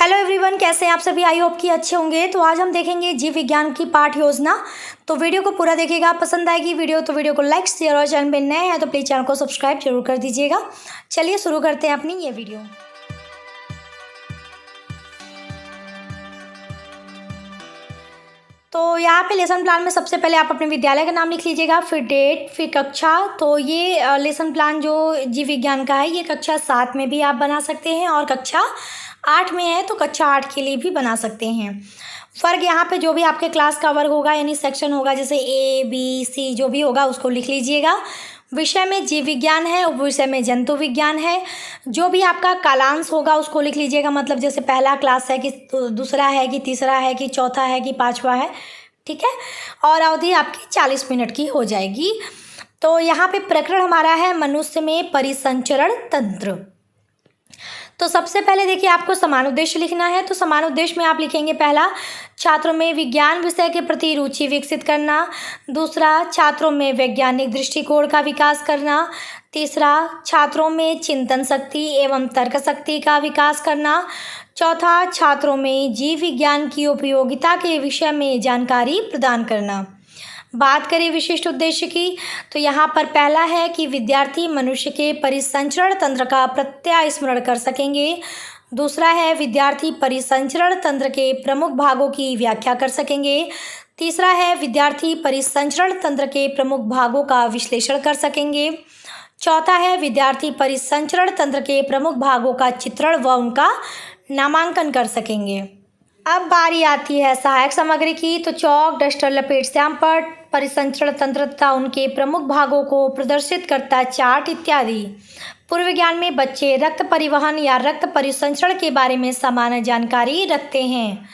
Hello everyone, कैसे हैं आप सभी। आई होप कि अच्छे होंगे। तो आज हम देखेंगे जीव विज्ञान की पाठ योजना। तो वीडियो को पूरा देखिएगा, पसंद आएगी वीडियो तो वीडियो को लाइक शेयर और चैनल पे नए हैं तो प्लीज़ चैनल को सब्सक्राइब जरूर कर दीजिएगा। चलिए शुरू करते हैं अपनी ये वीडियो। तो यहाँ पे लेसन प्लान में सबसे पहले आप अपने विद्यालय का नाम लिख लीजिएगा, फिर डेट, फिर कक्षा। तो ये लेसन प्लान जो जीव विज्ञान का है ये कक्षा 7 में भी आप बना सकते हैं और कक्षा 8 में है तो कक्षा 8 के लिए भी बना सकते हैं। फ़र्क यहाँ पे जो भी आपके क्लास का वर्ग होगा यानी सेक्शन होगा, जैसे A, B, C जो भी होगा उसको लिख लीजिएगा। विषय में जीव विज्ञान है, उप विषय में जंतु विज्ञान है। जो भी आपका कालांश होगा उसको लिख लीजिएगा, मतलब जैसे पहला क्लास है कि दूसरा है कि तीसरा है कि चौथा है कि पाँचवा है, ठीक है। और अवधि आपकी 40 मिनट की हो जाएगी। तो यहाँ पे प्रकरण हमारा है मनुष्य में परिसंचरण तंत्र। तो सबसे पहले देखिए आपको समान उद्देश्य लिखना है। तो समान उद्देश्य में आप लिखेंगे, पहला छात्रों में विज्ञान विषय के प्रति रुचि विकसित करना, दूसरा छात्रों में वैज्ञानिक दृष्टिकोण का विकास करना, तीसरा छात्रों में चिंतन शक्ति एवं तर्क शक्ति का विकास करना, चौथा छात्रों में जीव विज्ञान की उपयोगिता के विषय में जानकारी प्रदान करना। बात करें विशिष्ट उद्देश्य की, तो यहाँ पर पहला है कि विद्यार्थी मनुष्य के परिसंचरण तंत्र का प्रत्यास्मरण कर सकेंगे। दूसरा है विद्यार्थी परिसंचरण तंत्र के प्रमुख भागों की व्याख्या कर सकेंगे। तीसरा है विद्यार्थी परिसंचरण तंत्र के प्रमुख भागों का विश्लेषण कर सकेंगे। चौथा है विद्यार्थी परिसंचरण तंत्र के प्रमुख भागों का चित्रण व उनका नामांकन कर सकेंगे। अब बारी आती है सहायक सामग्री की। तो चौक, डस्टर, लपेट, श्यामपट्ट परिसंचरण तंत्र तथा उनके प्रमुख भागों को प्रदर्शित करता चार्ट इत्यादि। पूर्व विज्ञान में बच्चे रक्त परिवहन या रक्त परिसंचरण के बारे में सामान्य जानकारी रखते हैं।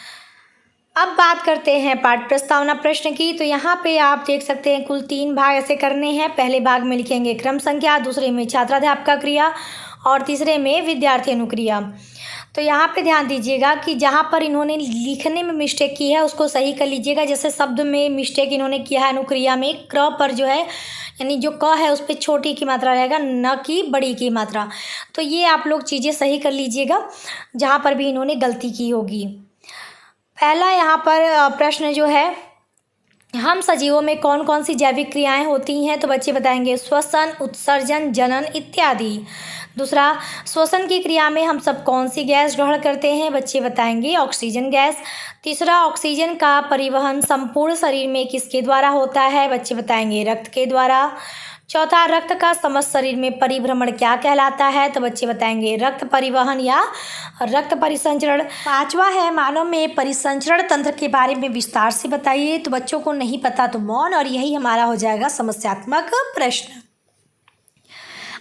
अब बात करते हैं पाठ प्रस्तावना प्रश्न की। तो यहाँ पे आप देख सकते हैं कुल 3 भाग ऐसे करने हैं। पहले भाग में लिखेंगे क्रम संख्या, दूसरे में छात्राध्यापक क्रिया और तीसरे में विद्यार्थी अनुक्रिया। तो यहाँ पे ध्यान दीजिएगा कि जहाँ पर इन्होंने लिखने में मिस्टेक की है उसको सही कर लीजिएगा। जैसे शब्द में मिस्टेक इन्होंने किया है अनुक्रिया में, क्र पर जो है यानी जो क है उस पर छोटी की मात्रा रहेगा, न कि बड़ी की मात्रा। तो ये आप लोग चीज़ें सही कर लीजिएगा जहाँ पर भी इन्होंने गलती की होगी। पहला यहाँ पर प्रश्न जो है, हम सजीवों में कौन कौन सी जैविक क्रियाएं होती हैं। तो बच्चे बताएंगे श्वसन, उत्सर्जन, जनन इत्यादि। दूसरा, श्वसन की क्रिया में हम सब कौन सी गैस ग्रहण करते हैं। बच्चे बताएंगे ऑक्सीजन गैस। तीसरा, ऑक्सीजन का परिवहन संपूर्ण शरीर में किसके द्वारा होता है। बच्चे बताएंगे रक्त के द्वारा। चौथा, रक्त का समस्त शरीर में परिभ्रमण क्या कहलाता है। तो बच्चे बताएंगे रक्त परिवहन या रक्त परिसंचरण। पांचवा है मानव में परिसंचरण तंत्र के बारे में विस्तार से बताइए। तो बच्चों को नहीं पता तो मौन, और यही हमारा हो जाएगा समस्यात्मक प्रश्न।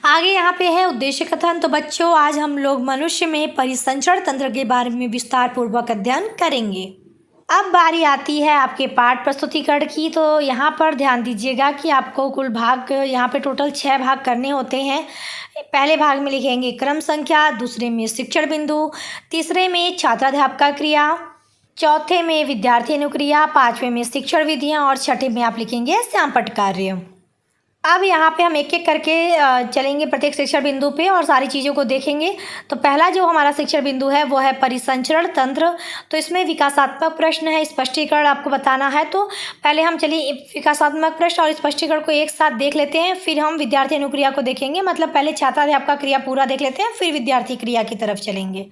आगे यहाँ पे है उद्देश्य कथन। तो बच्चों आज हम लोग मनुष्य में परिसंचरण तंत्र के बारे में विस्तार पूर्वक अध्ययन करेंगे। अब बारी आती है आपके पाठ प्रस्तुतिकरण की। तो यहाँ पर ध्यान दीजिएगा कि आपको कुल भाग यहाँ पे टोटल 6 भाग करने होते हैं। पहले भाग में लिखेंगे क्रम संख्या, दूसरे में शिक्षण बिंदु, तीसरे में छात्राध्यापक क्रिया, चौथे में विद्यार्थी अनुक्रिया, 5वें में शिक्षण विधियाँ और छठे में आप लिखेंगे श्यामपट्ट कार्य। अब यहाँ पे हम एक एक करके चलेंगे प्रत्येक शिक्षण बिंदु पे और सारी चीज़ों को देखेंगे। तो पहला जो हमारा शिक्षण बिंदु है वो है परिसंचरण तंत्र। तो इसमें विकासात्मक प्रश्न है, स्पष्टीकरण आपको बताना है। तो पहले हम चलिए विकासात्मक प्रश्न और स्पष्टीकरण को एक साथ देख लेते हैं, फिर हम विद्यार्थी अनुक्रिया को देखेंगे। मतलब पहले छात्राध्यापक क्रिया पूरा देख लेते हैं, फिर विद्यार्थी क्रिया की तरफ चलेंगे।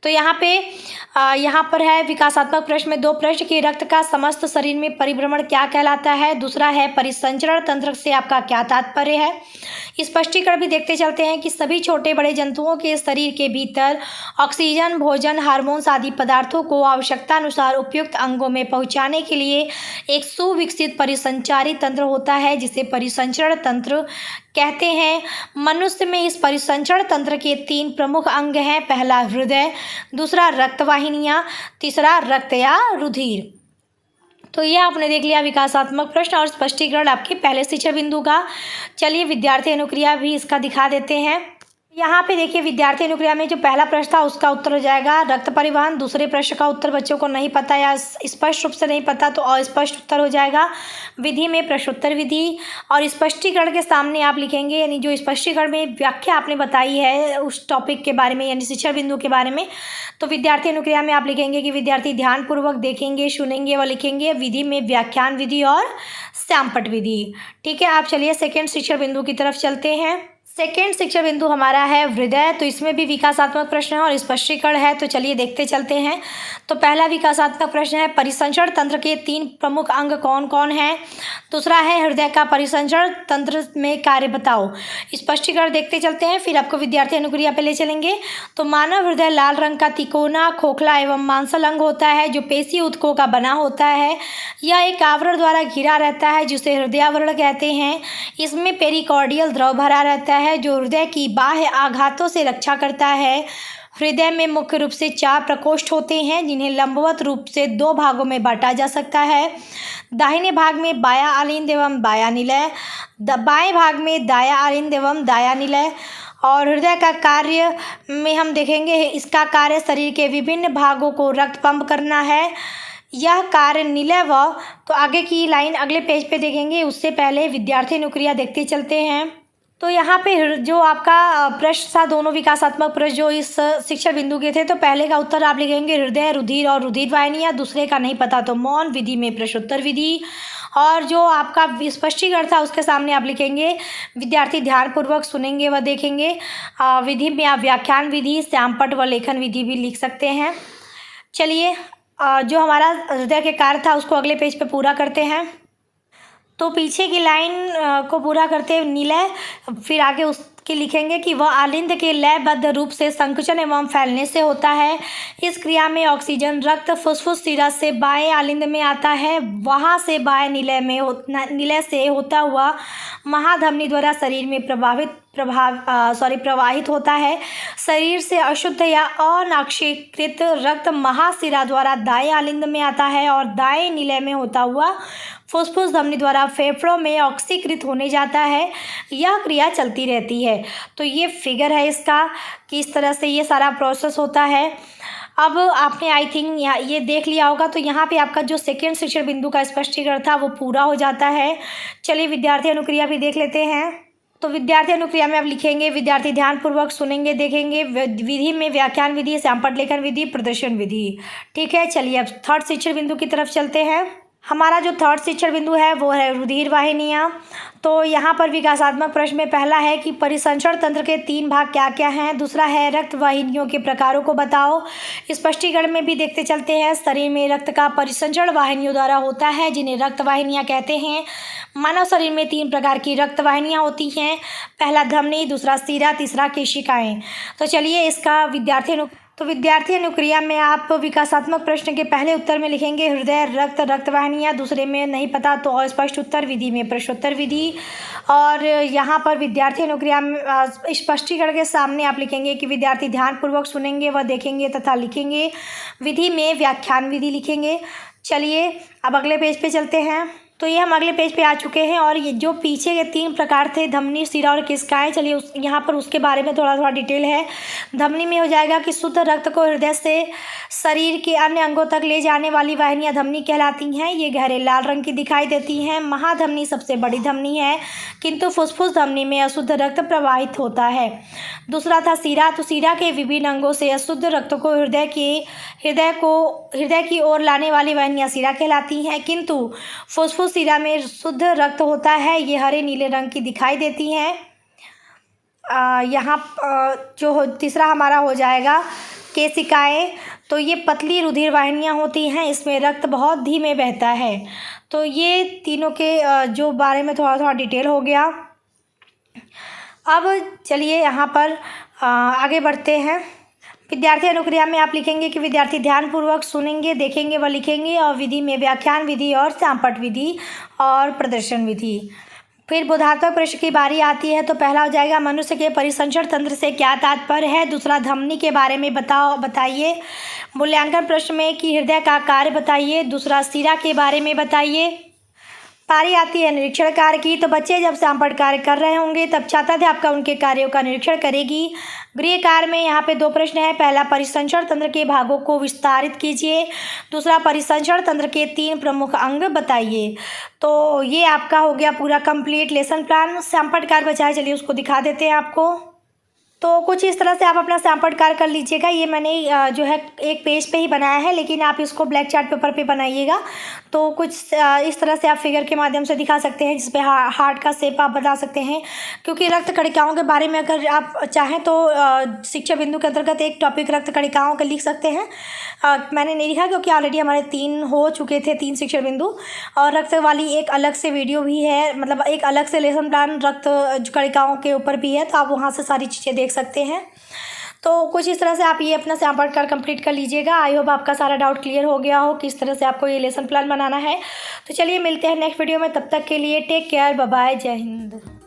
तो यहाँ पर है विकासात्मक प्रश्न में 2 प्रश्न कि रक्त का समस्त शरीर में परिभ्रमण क्या कहलाता है। दूसरा है परिसंचरण तंत्र से आपका क्या तात्पर्य है। स्पष्टीकरण भी देखते चलते हैं कि सभी छोटे बड़े जंतुओं के शरीर के भीतर ऑक्सीजन, भोजन, हार्मोन्स आदि पदार्थों को आवश्यकता अनुसार उपयुक्त अंगों में पहुंचाने के लिए एक सुविकसित परिसंचारी तंत्र होता है जिसे परिसंचरण तंत्र कहते हैं। मनुष्य में इस परिसंचरण तंत्र के 3 प्रमुख अंग हैं। पहला हृदय, दूसरा रक्तवाहिनियाँ, तीसरा रक्त या रुधिर। तो ये आपने देख लिया विकासात्मक प्रश्न और स्पष्टीकरण आपके पहले शिक्षण बिंदु का। चलिए विद्यार्थी अनुक्रिया भी इसका दिखा देते हैं। यहाँ पे देखिए विद्यार्थी अनुक्रिया में जो पहला प्रश्न था उसका उत्तर हो जाएगा रक्त परिवहन। दूसरे प्रश्न का उत्तर बच्चों को नहीं पता या स्पष्ट रूप से नहीं पता तो अस्पष्ट उत्तर हो जाएगा। विधि में प्रश्नोत्तर विधि और स्पष्टीकरण के सामने आप लिखेंगे, यानी जो स्पष्टीकरण में व्याख्या आपने बताई है उस टॉपिक के बारे में यानी शिक्षण बिंदु के बारे में, तो विद्यार्थी अनुक्रिया में आप लिखेंगे कि विद्यार्थी ध्यानपूर्वक देखेंगे, सुनेंगे व लिखेंगे। विधि में व्याख्यान विधि और श्यामपट्ट विधि। ठीक है, आप चलिए सेकेंड शिक्षण बिंदु की तरफ चलते हैं। सेकेंड शिक्षण बिंदु हमारा है हृदय। तो इसमें भी विकासात्मक प्रश्न है और स्पष्टीकरण है, तो चलिए देखते चलते हैं। तो पहला विकासात्मक प्रश्न है परिसंचरण तंत्र के 3 प्रमुख अंग कौन कौन हैं। दूसरा है हृदय का परिसंचरण तंत्र में कार्य बताओ। स्पष्टीकरण देखते चलते हैं, फिर आपको विद्यार्थी अनुक्रिया पे ले चलेंगे। तो मानव हृदय लाल रंग का तिकोना, खोखला एवं मांसल अंग होता है जो पेशी ऊतकों का बना होता है। यह एक आवरण द्वारा घिरा रहता है जिसे हृदयावरण कहते हैं। इसमें पेरिकार्डियल द्रव भरा रहता है जो हृदय की बाह्य आघातों से रक्षा करता है। हृदय में मुख्य रूप से 4 प्रकोष्ठ होते हैं जिन्हें लंबवत रूप से 2 भागों में बांटा जा सकता है। दाहिने भाग में बायां आलिंद एवं बायां निलय, बाएं भाग में दायां आलिंद एवं दायां निलय। और हृदय का कार्य में हम देखेंगे इसका कार्य शरीर के विभिन्न भागों को रक्त पंप करना है। यह कार्य निलय व तो आगे की लाइन अगले पेज पे देखेंगे, उससे पहले विद्यार्थी अनुक्रिया देखते चलते हैं। तो यहाँ पे जो आपका प्रश्न था, दोनों विकासात्मक प्रश्न जो इस शिक्षण बिंदु के थे, तो पहले का उत्तर आप लिखेंगे हृदय, रुधिर और रुधिर वाहिनियाँ। दूसरे का नहीं पता तो मौन। विधि में प्रश्नोत्तर विधि। और जो आपका स्पष्टीकरण था उसके सामने आप लिखेंगे विद्यार्थी ध्यानपूर्वक सुनेंगे व देखेंगे। विधि में आप व्याख्यान विधि, श्यामपट्ट व लेखन विधि भी लिख सकते हैं। चलिए जो हमारा हृदय के कार्य था उसको अगले पेज पे पूरा करते हैं। तो पीछे की लाइन को पूरा करते हुए निलय, फिर आगे उसके लिखेंगे कि वह आलिंद के लयबद्ध रूप से संकुचन एवं फैलने से होता है। इस क्रिया में ऑक्सीजन रक्त फुफ्फुस शिरा से बाएं आलिंद में आता है, वहां से बाएं निलय से होता हुआ महाधमनी द्वारा शरीर में प्रवाहित होता है। शरीर से अशुद्ध या अनाक्षीकृत रक्त महाशिरा द्वारा दाएं आलिंद में आता है और दाएं निलय में होता हुआ फुफ्फुस धमनी द्वारा फेफड़ों में ऑक्सीकृत होने जाता है। यह क्रिया चलती रहती है। तो ये फिगर है इसका कि इस तरह से ये सारा प्रोसेस होता है। अब आपने आई थिंक ये देख लिया होगा, तो यहाँ पे आपका जो सेकेंड शिक्षण बिंदु का स्पष्टीकरण था वो पूरा हो जाता है। चलिए विद्यार्थी अनुक्रिया भी देख लेते हैं। तो विद्यार्थी अनुक्रिया में आप लिखेंगे विद्यार्थी ध्यानपूर्वक सुनेंगे, देखेंगे। विधि में व्याख्यान विधि, श्यामपट्ट लेखन विधि, प्रदर्शन विधि। ठीक है, चलिए अब थर्ड शिक्षण बिंदु की तरफ चलते हैं। हमारा जो थर्ड शिक्षण बिंदु है वो है रुधिर वाहिनियाँ। तो यहाँ पर विकासात्मक प्रश्न में पहला है कि परिसंचरण तंत्र के 3 भाग क्या क्या हैं। दूसरा है रक्त वाहिनियों के प्रकारों को बताओ। स्पष्टीकरण में भी देखते चलते हैं। शरीर में रक्त का परिसंचरण वाहिनियों द्वारा होता है जिन्हें रक्त वाहिनियाँ कहते हैं। मानव शरीर में 3 प्रकार की रक्त वाहिनियाँ होती हैं। पहला धमनी, दूसरा शिरा, तीसरा केशिकाएँ। तो चलिए इसका विद्यार्थी अनुक्रिया में आप विकासात्मक प्रश्न के पहले उत्तर में लिखेंगे हृदय, रक्त वाहिनियाँ। दूसरे में नहीं पता तो अस्पष्ट उत्तर। विधि में प्रश्नोत्तर विधि। और यहाँ पर विद्यार्थी अनुक्रिया में स्पष्टीकरण के सामने आप लिखेंगे कि विद्यार्थी ध्यानपूर्वक सुनेंगे व देखेंगे तथा लिखेंगे। विधि में व्याख्यान विधि लिखेंगे। चलिए अब अगले पेज पे चलते हैं। तो ये हम अगले पेज पे आ चुके हैं और ये जो पीछे के 3 प्रकार थे धमनी, शिरा और केशिकाएँ, चलिए यहाँ पर उसके बारे में थोड़ा डिटेल है। धमनी में हो जाएगा कि शुद्ध रक्त को हृदय से शरीर के अन्य अंगों तक ले जाने वाली वाहिनियाँ धमनी कहलाती हैं। ये गहरे लाल रंग की दिखाई देती हैं। महाधमनी सबसे बड़ी धमनी है किंतु फुफ्फुस धमनी में अशुद्ध रक्त प्रवाहित होता है। दूसरा था शिरा। तो शिरा के विभिन्न अंगों से अशुद्ध रक्त को हृदय की ओर लाने वाली वाहिनियाँ शिरा कहलाती हैं, किंतु फुफ्फुस शिरा में शुद्ध रक्त होता है। ये हरे नीले रंग की दिखाई देती हैं। यहाँ जो तीसरा हमारा हो जाएगा केशिकाएँ। तो ये पतली रुधिर वाहिनियाँ होती हैं, इसमें रक्त बहुत धीमे बहता है। तो ये तीनों के जो बारे में थोड़ा डिटेल हो गया। अब चलिए यहाँ पर आगे बढ़ते हैं। विद्यार्थी अनुक्रिया में आप लिखेंगे कि विद्यार्थी ध्यानपूर्वक सुनेंगे, देखेंगे व लिखेंगे। और विधि में व्याख्यान विधि और श्यामपट्ट विधि और प्रदर्शन विधि। फिर बोधात्मक प्रश्न की बारी आती है। तो पहला हो जाएगा मनुष्य के परिसंचरण तंत्र से क्या तात्पर्य है। दूसरा धमनी के बारे में बताइए। मूल्यांकन प्रश्न में कि हृदय का कार्य बताइए। दूसरा शिरा के बारे में बताइए। बारी आती है निरीक्षण कार्य की। तो बच्चे जब सैंपल कार्य कर रहे होंगे तब छात्राध्यापिका उनके कार्यों का निरीक्षण करेगी। गृह कार्य में यहाँ पे 2 प्रश्न है। पहला, परिसंचरण तंत्र के भागों को विस्तारित कीजिए। दूसरा, परिसंचरण तंत्र के 3 प्रमुख अंग बताइए। तो ये आपका हो गया पूरा कंप्लीट लेसन प्लान। सैंपल कार्य बचा है, चलिए उसको दिखा देते हैं आपको। तो कुछ इस तरह से आप अपना सैंपल कार्य कर लीजिएगा। ये मैंने जो है एक पेज पे ही बनाया है, लेकिन आप इसको ब्लैक चार्ट पेपर पे बनाइएगा। तो कुछ इस तरह से आप फिगर के माध्यम से दिखा सकते हैं, जिसपे हार्ट का शेप आप बता सकते हैं। क्योंकि रक्त कणिकाओं के बारे में अगर आप चाहें तो शिक्षा बिंदु के अंतर्गत एक टॉपिक रक्त कणिकाओं का लिख सकते हैं। मैंने नहीं लिखा क्योंकि ऑलरेडी हमारे 3 हो चुके थे, 3 शिक्षण बिंदु। और रक्त वाली एक अलग से वीडियो भी है, मतलब एक अलग से लेसन प्लान रक्त कणिकाओं के ऊपर भी है, तो आप वहाँ से सारी चीज़ें देख सकते हैं। तो कुछ इस तरह से आप ये अपना सैंपल कार्य कंप्लीट कर लीजिएगा। आई होप आपका सारा डाउट क्लियर हो गया हो किस तरह से आपको ये लेसन प्लान बनाना है। तो चलिए मिलते हैं नेक्स्ट वीडियो में, तब तक के लिए टेक केयर, बाय बाय, जय हिंद।